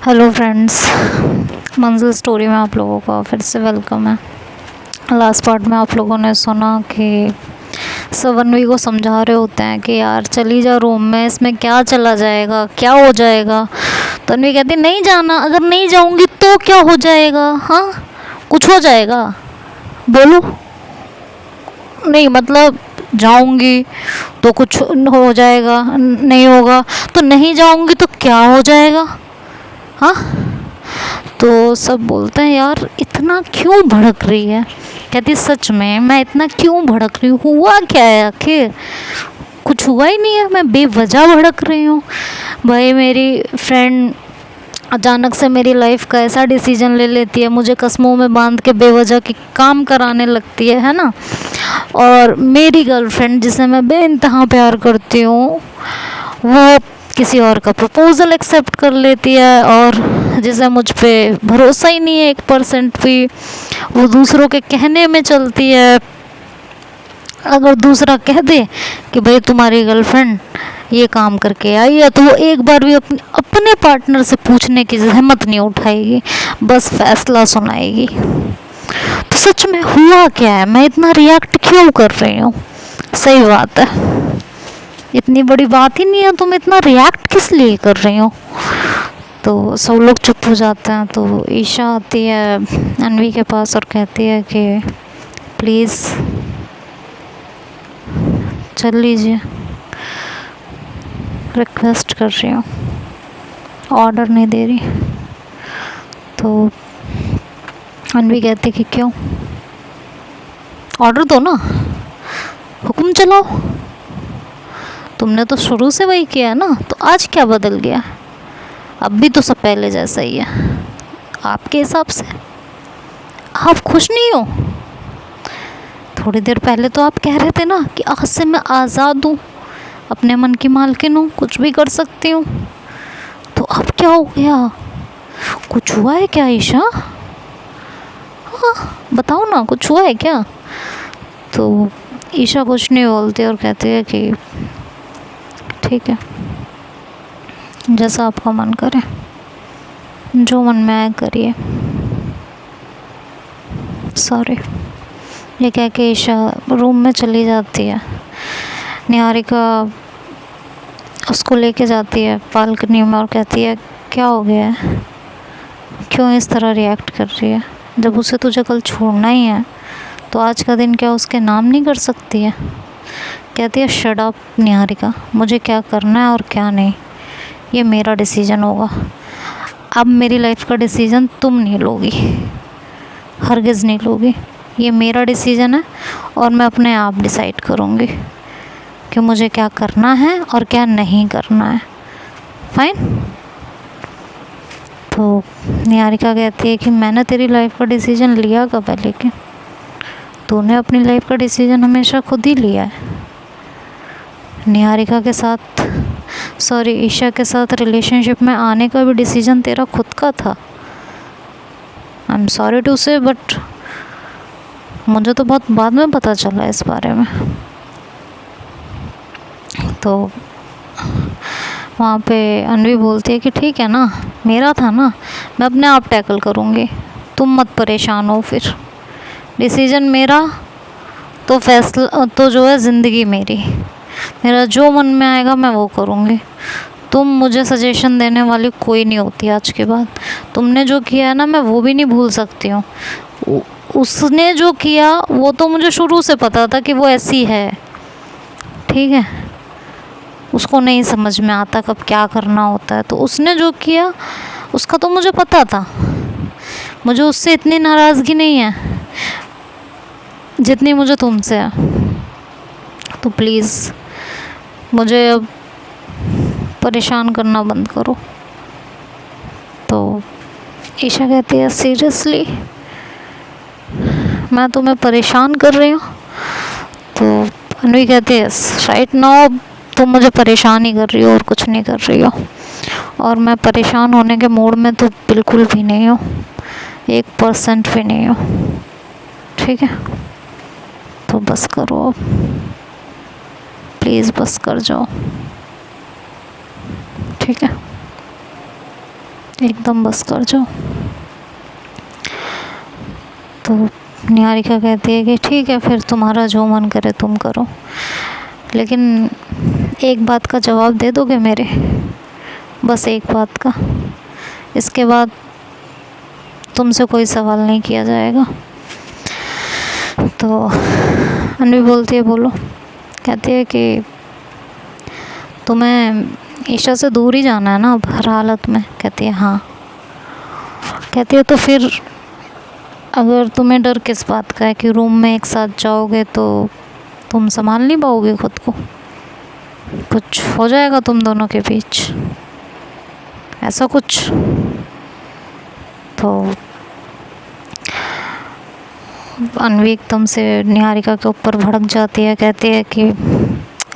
Hello friends, मंजिल story में आप लोगों का फिर से वेलकम है। लास्ट पार्ट में आप लोगों ने सुना कि सब अनवी को समझा रहे होते हैं कि यार चली जा रूम में, इसमें क्या चला जाएगा, क्या हो जाएगा। तो अनवी कहती नहीं जाना, अगर नहीं जाऊंगी तो क्या हो जाएगा। हाँ, कुछ हो जाएगा, बोलो। नहीं मतलब जाऊंगी तो कुछ हो जाएगा, नहीं होगा तो नहीं जाऊंगी तो क्या हो जाएगा। हाँ, तो सब बोलते हैं यार इतना क्यों भड़क रही है। कहती सच में मैं इतना क्यों भड़क रही हूँ, हुआ क्या है आखिर। कुछ हुआ ही नहीं है, मैं बेवजह भड़क रही हूँ। भाई मेरी फ्रेंड अचानक से मेरी लाइफ का ऐसा डिसीजन ले लेती है, मुझे कस्मों में बांध के बेवजह की काम कराने लगती है ना। और मेरी गर्लफ्रेंड जिसे मैं बेइंतहा प्यार करती हूँ, वो किसी और का प्रपोज़ल एक्सेप्ट कर लेती है, और जिसे मुझ पे भरोसा ही नहीं है 1% भी, वो दूसरों के कहने में चलती है। अगर दूसरा कह दे कि भाई तुम्हारी गर्लफ्रेंड ये काम करके आई है, तो वो एक बार भी अपने पार्टनर से पूछने की हिम्मत नहीं उठाएगी, बस फैसला सुनाएगी। तो सच में हुआ क्या है, मैं इतना रिएक्ट क्यों कर रही हूँ। सही बात है, इतनी बड़ी बात ही नहीं है, तुम इतना रिएक्ट किस लिए कर रही हो। तो सब लोग चुप हो जाते हैं। तो ईशा आती है अनवी के पास और कहती है कि प्लीज़ चल लीजिए, रिक्वेस्ट कर रही हूँ, ऑर्डर नहीं दे रही। तो अनवी कहती कि क्यों, ऑर्डर दो ना, हुक्म चलाओ। तुमने तो शुरू से वही किया है ना, तो आज क्या बदल गया। अब भी तो सब पहले जैसा ही है आपके हिसाब से। आप खुश नहीं हो। थोड़ी देर पहले तो आप कह रहे थे ना कि आज से मैं आज़ाद हूँ, अपने मन की मालकिन हूँ, कुछ भी कर सकती हूँ। तो अब क्या हो गया, कुछ हुआ है क्या ईशा। हाँ बताओ ना, कुछ हुआ है क्या। तो ईशा कुछ नहीं बोलती और कहती है कि ठीक है, जैसा आपका मन करे, जो मन में आए करिए। सॉरी, ये कह के ईशा रूम में चली जाती है। निहारिका उसको लेके जाती है बालकनी में और कहती है क्या हो गया है, क्यों इस तरह रिएक्ट कर रही है। जब उसे तुझे कल छोड़ना ही है तो आज का दिन क्या उसके नाम नहीं कर सकती है। कहती है शट अप निहारिका, मुझे क्या करना है और क्या नहीं ये मेरा डिसीजन होगा। अब मेरी लाइफ का डिसीजन तुम नहीं लोगी, हरगिज़ नहीं लोगी। ये मेरा डिसीजन है और मैं अपने आप डिसाइड करूँगी कि मुझे क्या करना है और क्या नहीं करना है। फाइन। तो निहारिका कहती है कि मैंने तेरी लाइफ का डिसीजन लिया कब है, लेकिन तूने अपनी लाइफ का डिसीजन हमेशा खुद ही लिया है। निहारिका के साथ ईशा के साथ रिलेशनशिप में आने का भी डिसीजन तेरा खुद का था। आई एम सॉरी टू से, बट मुझे तो बहुत बाद में पता चला इस बारे में। तो वहाँ पे अनवी बोलती है कि ठीक है ना, मेरा था ना, मैं अपने आप टैकल करूँगी, तुम मत परेशान हो। फिर डिसीजन मेरा तो फैसला तो जो है ज़िंदगी मेरी, मेरा जो मन में आएगा मैं वो करूँगी। तुम मुझे सजेशन देने वाली कोई नहीं होती आज के बाद। तुमने जो किया है ना, मैं वो भी नहीं भूल सकती हूँ। उसने जो किया वो तो मुझे शुरू से पता था कि वो ऐसी है, ठीक है। उसको नहीं समझ में आता कब क्या करना होता है, तो उसने जो किया उसका तो मुझे पता था। मुझे उससे इतनी नाराज़गी नहीं है जितनी मुझे तुमसे है। तो प्लीज़ मुझे अब परेशान करना बंद करो। तो ईशा कहती है सीरियसली मैं तुम्हें परेशान कर रही हूँ। तो अनवी कहती है राइट नाउ तुम मुझे परेशान ही कर रही हो और कुछ नहीं कर रही हो, और मैं परेशान होने के मूड में तो बिल्कुल भी नहीं हूँ, 1% भी नहीं हूँ, ठीक है। तो बस करो अब, प्लीज़ बस कर जाओ, ठीक है। एकदम बस कर जाओ। तो निहारिका कहती है कि ठीक है, फिर तुम्हारा जो मन करे तुम करो, लेकिन एक बात का जवाब दे दोगे मेरे, बस एक बात का, इसके बाद तुमसे कोई सवाल नहीं किया जाएगा। तो अन्वी बोलती है बोलो। कहती है कि तुम्हें ईशा से दूर ही जाना है ना अब हर हालत में। कहती है हाँ। कहती है तो फिर अगर तुम्हें डर किस बात का है कि रूम में एक साथ जाओगे तो तुम संभाल नहीं पाओगे खुद को, कुछ हो जाएगा तुम दोनों के बीच, ऐसा कुछ। तो अन्वी एकदम से निहारिका के ऊपर भड़क जाती है। कहती है कि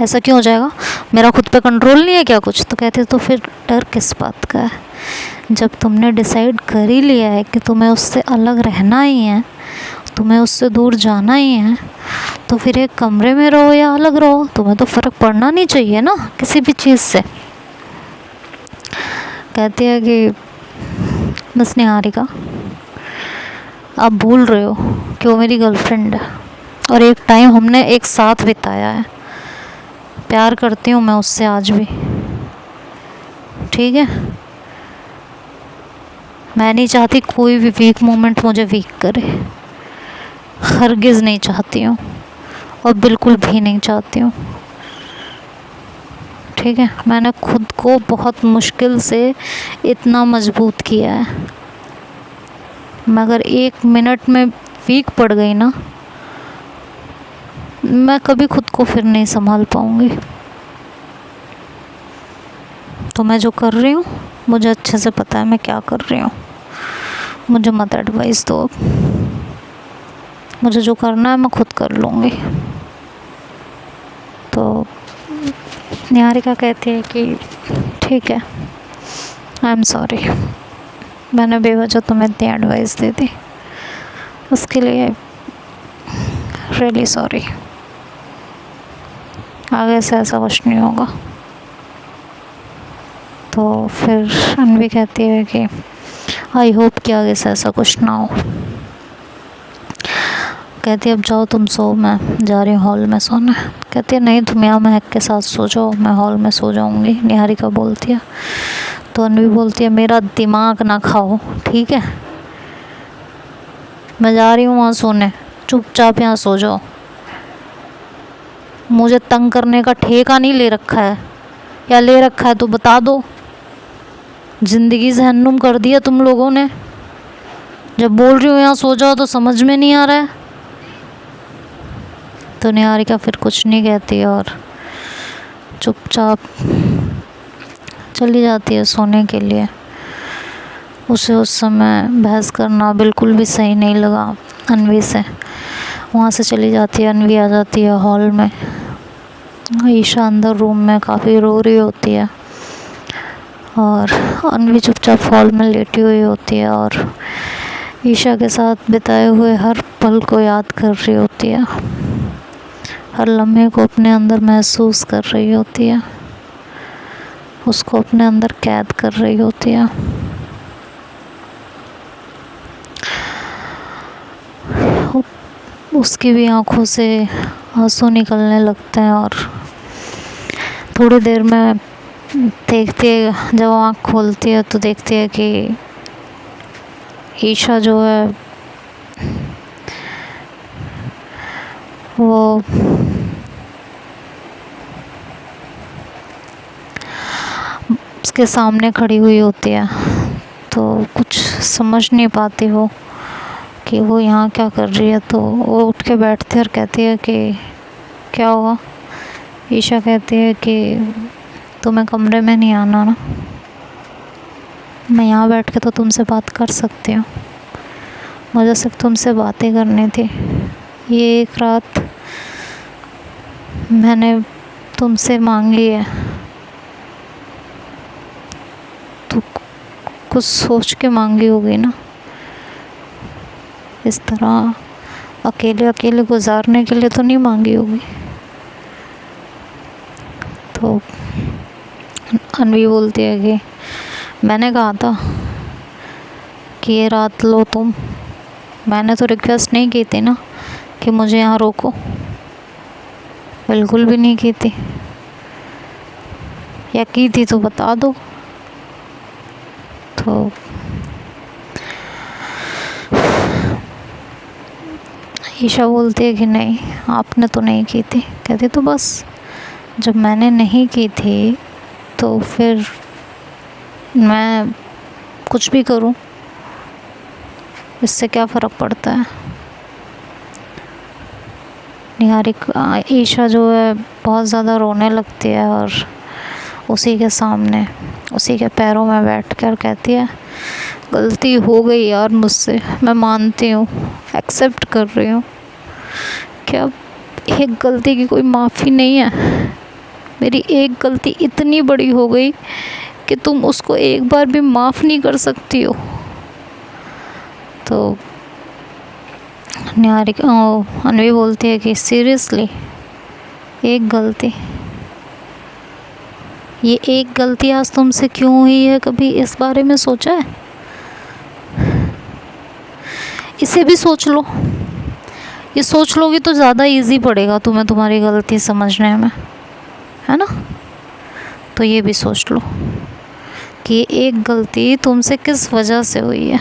ऐसा क्यों हो जाएगा, मेरा खुद पे कंट्रोल नहीं है क्या कुछ। तो कहती है तो फिर डर किस बात का है, जब तुमने डिसाइड कर ही लिया है कि तुम्हें उससे अलग रहना ही है, तुम्हें उससे दूर जाना ही है, तो फिर एक कमरे में रहो या अलग रहो, तुम्हें तो फ़र्क पड़ना नहीं चाहिए ना किसी भी चीज़ से। कहती है कि बस निहारिका, आप भूल रहे हो कि वो मेरी गर्लफ्रेंड है और एक टाइम हमने एक साथ बिताया है। प्यार करती हूँ मैं उससे आज भी, ठीक है। मैं नहीं चाहती कोई भी वीक मोमेंट मुझे वीक करे, हरगिज़ नहीं चाहती हूँ और बिल्कुल भी नहीं चाहती हूँ, ठीक है। मैंने खुद को बहुत मुश्किल से इतना मजबूत किया है, मगर एक मिनट में वीक पड़ गई ना, मैं कभी खुद को फिर नहीं संभाल पाऊँगी। तो मैं जो कर रही हूँ मुझे अच्छे से पता है मैं क्या कर रही हूँ, मुझे मत एडवाइस दो अब, मुझे जो करना है मैं खुद कर लूँगी। तो निहारिका कहती है कि ठीक है, आई एम सॉरी, मैंने बेवजह तुम्हें इतनी एडवाइस दे दी, उसके लिए रियली सॉरी, आगे से ऐसा कुछ नहीं होगा। तो फिर अन्वी कहती है कि आई होप कि आगे से ऐसा कुछ ना हो। कहती है अब जाओ तुम सो, मैं जा रही हूँ हॉल में सोने। कहती है नहीं, तुम यहाँ महक के साथ सो जाओ, मैं हॉल में सो जाऊँगी, निहारिका बोलती है। तो अन्वी बोलती है मेरा दिमाग ना खाओ, ठीक है, मैं जा रही हूँ वहाँ सोने, चुपचाप यहाँ सो जाओ, मुझे तंग करने का ठेका नहीं ले रखा है, या ले रखा है तो बता दो। ज़िंदगी जहन्नुम कर दिया तुम लोगों ने, जब बोल रही हूँ यहाँ सो जाओ तो समझ में नहीं आ रहा है। तो निहारिका फिर कुछ नहीं कहती और चुपचाप चली जाती है सोने के लिए। उसे उस समय बहस करना बिल्कुल भी सही नहीं लगा अन्वी से। वहाँ से चली जाती है, अन्वी आ जाती है हॉल में। ईशा अंदर रूम में काफ़ी रो रही होती है और अन्वी चुपचाप हॉल में लेटी हुई होती है और ईशा के साथ बिताए हुए हर पल को याद कर रही होती है, हर लम्हे को अपने अंदर महसूस कर रही होती है, उसको अपने अंदर कैद कर रही होती है। उसकी भी आंखों से आंसू निकलने लगते हैं और थोड़ी देर में देखती है, जब आँख खोलती है तो देखती है कि ईशा जो है वो उसके सामने खड़ी हुई होती है। तो कुछ समझ नहीं पाती वो कि वो यहाँ क्या कर रही है। तो वो उठ के बैठती है और कहती है कि क्या हुआ। ईशा कहती है कि तुम्हें कमरे में नहीं आना ना, मैं यहाँ बैठ के तो तुमसे बात कर सकती हूँ, मुझे सिर्फ तुमसे बातें करनी थी। ये एक रात मैंने तुमसे मांगी है, तो कुछ सोच के मांगी होगी ना, इस तरह अकेले अकेले गुजारने के लिए तो नहीं मांगी होगी। तो अन्वी बोलती है कि मैंने कहा था कि ये रात लो तुम। मैंने तो रिक्वेस्ट नहीं की थी ना कि मुझे यहाँ रोको, बिल्कुल भी नहीं की थी। या की थी तो बता दो। तो ईशा बोलती है कि नहीं, आपने तो नहीं की थी। कहती तो बस जब मैंने नहीं की थी तो फिर मैं कुछ भी करूं, इससे क्या फ़र्क पड़ता है। निहारिका, ईशा जो है बहुत ज़्यादा रोने लगती है और उसी के सामने, उसी के पैरों में बैठकर कहती है, गलती हो गई यार मुझसे, मैं मानती हूँ, एक्सेप्ट कर रही हूँ। क्या एक गलती की कोई माफ़ी नहीं है? मेरी एक गलती इतनी बड़ी हो गई कि तुम उसको एक बार भी माफ़ नहीं कर सकती हो। तो निहारिका, अनवी बोलती है कि सीरियसली एक गलती, ये एक गलती आज तुमसे क्यों हुई है, कभी इस बारे में सोचा है? इसे भी सोच लो। ये सोच लोगी तो ज़्यादा इजी पड़ेगा तुम्हें तुम्हारी गलती समझने में, है ना। तो ये भी सोच लो कि एक गलती तुमसे किस वजह से हुई है।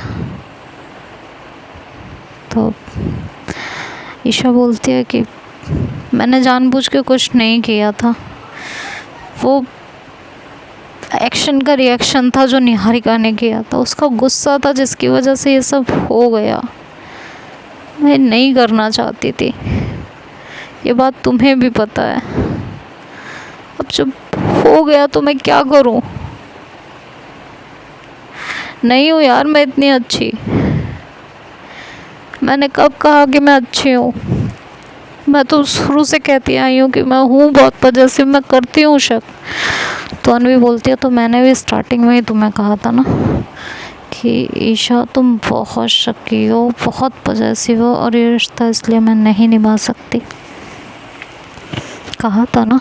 तो ईशा बोलती है कि मैंने जानबूझ के कुछ नहीं किया था, वो एक्शन का रिएक्शन था जो निहारिका ने किया था, उसका गुस्सा था जिसकी वजह से ये सब हो गया। मैं नहीं करना चाहती थी, ये बात तुम्हें भी पता है। अब जब हो गया तो मैं क्या करूं? नहीं हूँ यार मैं इतनी अच्छी। मैंने कब कहा कि मैं अच्छी हूँ? मैं तो शुरू से कहती आई हूँ कि मैं हूँ बहुत पॉजिटिव, मैं करती हूँ शक। तो अनवी बोलती है, तो मैंने भी स्टार्टिंग में ही तुम्हें कहा था ना कि ईशा तुम बहुत शक्की हो, बहुत पॉजिटिव हो, और ये रिश्ता इसलिए मैं नहीं निभा सकती, कहा था ना।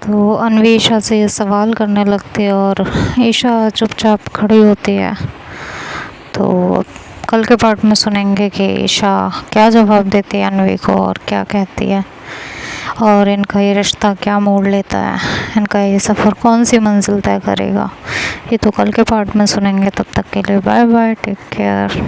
तो अनवी ईशा से ये सवाल करने लगती है और ईशा चुपचाप खड़ी होती है। तो कल के पार्ट में सुनेंगे कि ईशा क्या जवाब देती है अनवी को और क्या कहती है, और इनका ये रिश्ता क्या मोड़ लेता है, इनका ये सफ़र कौन सी मंजिल तय करेगा, ये तो कल के पार्ट में सुनेंगे। तब तक के लिए बाय बाय, टेक केयर।